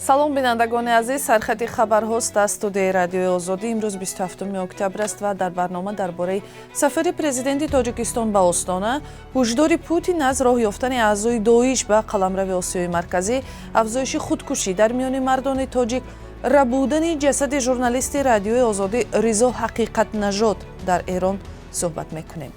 салом бинандагони азиз, сархати хабарҳост аз студияи радиои озодӣ. имрӯз 27 октябр аст ва дар барнома дар бораи сафари президенти Тоҷикистон ба Остона, ҳушдори Путин аз роҳ ёфтани аъзои Доиш ба қаламрави Осиёи Марказӣ, афзоиши худкушӣ дар миёни мардони тоҷик, рабудани ҷасади журналисти радиои озодӣ Ризо Ҳақиқатнажод дар Эрон суҳбат мекунем.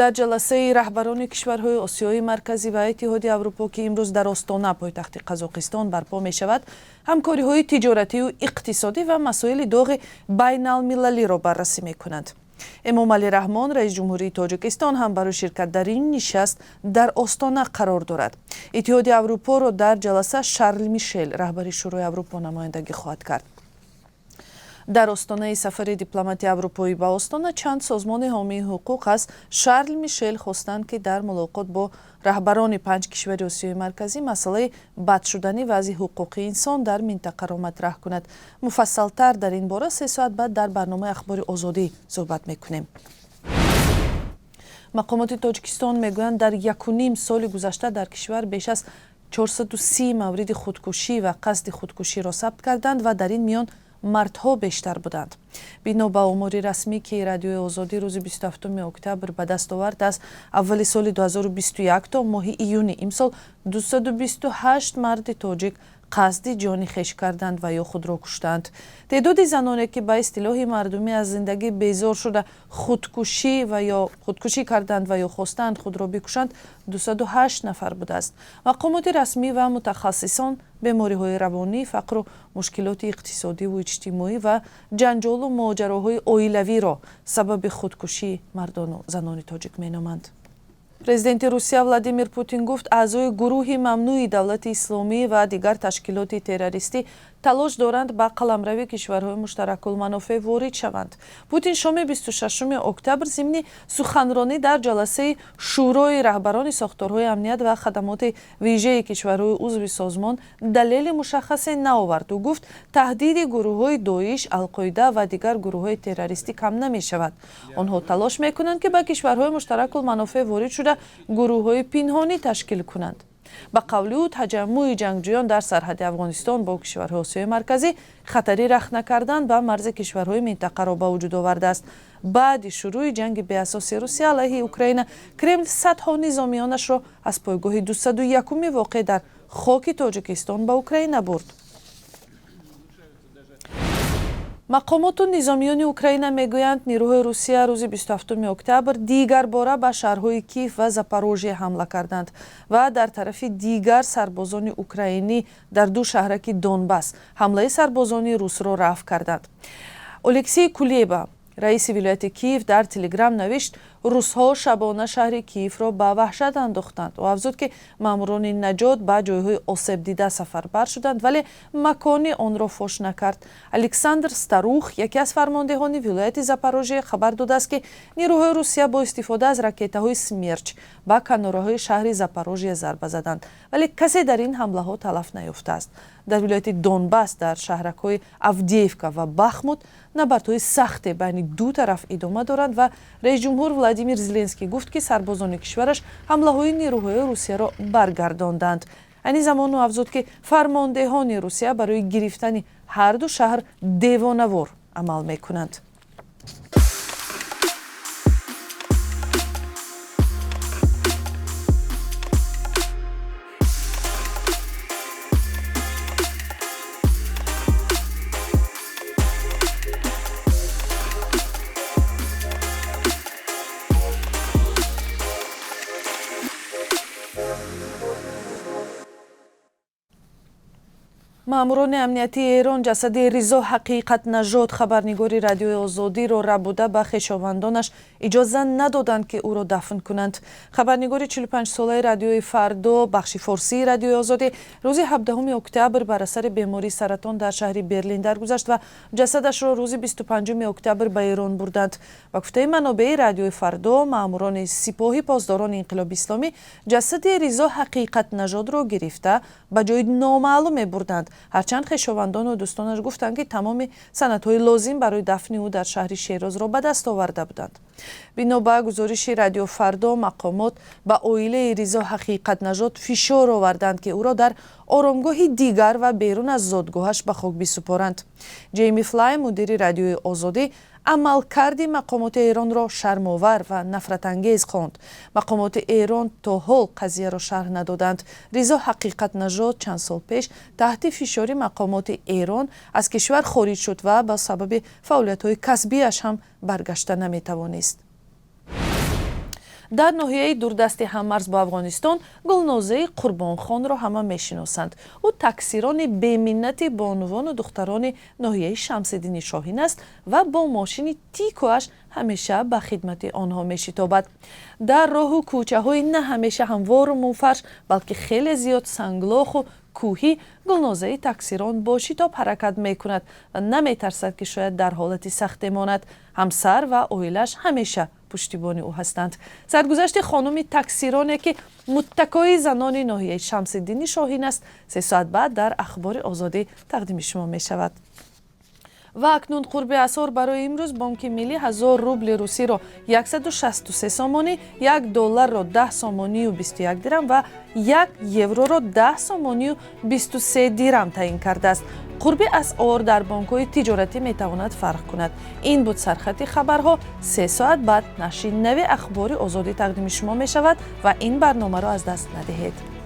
дар ҷаласаи раҳбарони кишварҳои Осиёи Марказӣ ва Иттиҳоди Аврупо, ки имрӯз дар Остона, пойтахти Қазоқистон, барпо мешавад, ҳамкориҳои тиҷоратию иқтисодӣ ва масоили доғи байналмилалиро баррасӣ мекунанд. Эмомалӣ Раҳмон, раис ҷумҳурии Тоҷикистон, ҳам барои ширкат дар ин нишаст дар Остона қарор дорад. Иттиҳоди Аврупоро дар ҷаласа Шарл Мишел, раҳбари Шӯрои Аврупо, намояндагӣ хоҳад кард. дар остонаи сафари дипломатии аврупоӣ ба Остона чанд созмони ҳомии ҳуқуқ аз Шарл Мишел хостанд, ки дар мулоқот бо раҳбарони 5 кишвари Осиёи Марказӣ масъалаи бад шудани вазъи ҳуқуқи инсон дар минтақаро матраҳ кунад. Муфассалтар дар ин бора 3 соат баъд дар барномаи Ахбори озодӣ суҳбат мекунем. мақомоти Тоҷикистон мегӯянд, дар 1.5 соли гузашта дар кишвар беш аз 430 мавриди худкушӣ ва қасди худкуширо сабт карданд ва дар ин миён мардҳо бештар буданд. бино ба омори расмӣ, ки радиои озодӣ рӯзи 27 октябр ба даст овард, аз аввали соли 2021 то моҳи июни имсол 228 марди тоҷик қасди ҷони хеш карданд ва ё худро куштанд. теъдоди заноне, ки ба истилоҳи мардумӣ аз зиндагӣ безор шуда худкушӣ карданд ва ё хостанд худро бикушанд, 208 нафар будааст. мақомоти расмӣ ва мутахассисон бемориҳои равонӣ, фақру мушкилоти иқтисодиву иҷтимоӣ ва ҷанҷолу моҷароҳои оилавиро сабаби худкушии мардону занони тоҷик меноманд. президенти Русия Владимир Путин гуфт, аъзои гурӯҳи мамнӯи давлати исломӣ ва дигар ташкилоти террористӣ талош доранд ба қаламрави кишварҳои муштаракулманофеъ ворид шаванд. Путин шоми 26 октябр зимни суханронӣ дар ҷаласаи шӯрои раҳбарони сохторҳои амният ва хадамоти вижеи кишварҳои узви созмон далели мушаххасе наовард. ӯ гуфт, таҳдиди гурӯҳҳои Доиш, Алқоида ва дигар гурӯҳҳои террористӣ кам намешавад. онҳо талош мекунанд, ки ба кишварҳои муштаракулманофеъ ворид шуда гурӯҳҳои пинҳонӣ ташкил кунанд. ба қавли ӯ, таҷаммуи ҷангҷӯён дар сарҳади Афғонистон бо кишварҳои Осиёи Марказӣ хатари рах накардан ба марзи кишварҳои минтақаро ба вуҷуд овардааст. баъди шурӯи ҷанги беасоси Русия алайҳи Украина, Кремл садҳо низомиёнашро аз пойгоҳи 201 воқеъ дар хоки Тоҷикистон ба Украина бурд. мақомоту низомиёни Украина мегӯянд, нирӯҳои Русия рӯзи 27 октябр дигар бора ба шаҳрҳои Киев ва Запорожье ҳамла карданд ва дар тарафи дигар сарбозони украинӣ дар ду шаҳраки Донбасс ҳамлаи сарбозони русро рафъ карданд. Олексей Кулеба, раиси вилояти Киев, дар телеграм навишт, русҳо шабона шаҳри Киевро ба ваҳшат андохтанд. ӯ афзуд, ки маъмурони наҷот ба ҷойҳои осебдида сафарбар шуданд, вале макони онро фош накард. Александр Старух, яке аз фармондеҳони вилояти Запорожье, хабар додааст, ки нирӯҳои Русия бо истифода аз ракетаҳои Смерч ба канораҳои шаҳри Запорожье зарба заданд, вале касе дар ин ҳамлаҳо талаф наёфтааст. дар вилояти Донбасс, дар шаҳракҳои Авдеевка ва Бахмут набардҳои сахте байни ду тараф идома доранд ва раис ҷумҳур Владимир Зеленский гуфт, ки сарбозони кишвараш ҳамлаҳои нирӯҳои Русияро баргардонданд. айни замон ӯ афзуд, ки фармондеҳони Русия барои гирифтани ҳарду шаҳр девонавор амал мекунанд. маъмурони амниятии Эрон ҷасади Ризо Ҳақиқатнажод, хабарнигори радиои озодиро рабуда ба хешовандонаш иҷоза надоданд, ки ӯро дафн кунанд. Хабарнигори 45-солаи радиои Фардо, бахши форсии радиои озодӣ, рӯзи 17 октябр бар асари бемории саратон дар шаҳри Берлин даргузашт ва ҷасадашро рӯзи 25 октябр ба Эрон бурданд. ба гуфтаи манобеи радиои Фардо, маъмурони сипоҳи поздорони инқилоби исломӣ ҷасади Ризо Ҳақиқатнажодро гирифта ба ҷои номаълуме бурданд ҳарчанд хешовандону дӯстонаш гуфтанд ки тамоми санадҳои лозим барои дафни ӯ дар шаҳри Шерозро ба даст оварда буданд. бино ба гузориши радио Фардо, мақомот ба оилаи Ризо ҳақиқатнажод фишор оварданд ки ӯро дар оромгоҳи дигар ва берун аз зодгоҳаш ба хок бисупоранд. Ҷейми Флай, мудири радиои Озодӣ, амалкарди мақомоти Эронро шармовар ва нафратангез хонд. Мақомоти Эрон то ҳол қазияро шарҳ надоданд. Ризо ҳақиқатнажод чанд сол пеш таҳти фишори мақомоти Эрон аз кишвар хориҷ шуд ва ба сабаби фаъолиятҳои касбияш ҳам баргашта наметавонист. дар ноҳияи дурдасти ҳаммарз бо Афғонистон Гулнозаи Қурбонхонро ҳама мешиносанд. ӯ таксирони беминнати бонувону духтарони ноҳияи Шамсиддини Шоҳин аст ва бо мошини тикоаш ҳамеша ба хидмати онҳо мешитобад. дар роҳу кӯчаҳои на ҳамеша ҳамвору мунфарш, балки хеле зиёд санглоху кӯҳӣ, Гулнозаи таксирон бо шитоб ҳаракат мекунад ва наметарсад ки шояд дар ҳолати сахте монад. ҳамсар ва оилааш ҳамеша пуштибони ӯ ҳастанд. саргузашти хонуми таксироне ки муттакои занони ноҳияи Шамсиддини Шоҳин аст, 3 соат баъд дар ахбори Озодӣ тақдими шумо мешавад. ва акнун қурби асор барои имрӯз Бонки Миллӣ 1000 рубли русиро 163 сомонӣ, $1-ро 10 сомонию 21 дирам ва €1-ро 10 сомонию 23 дирам таъин кардааст. қурби асъор дар бонкҳои тиҷоратӣ метавонад фарқ кунад. ин буд сархати хабарҳо. 3 соат баъд нашри нави ахбори Озодӣ тақдими шумо мешавад ва ин барномаро аз даст надиҳед.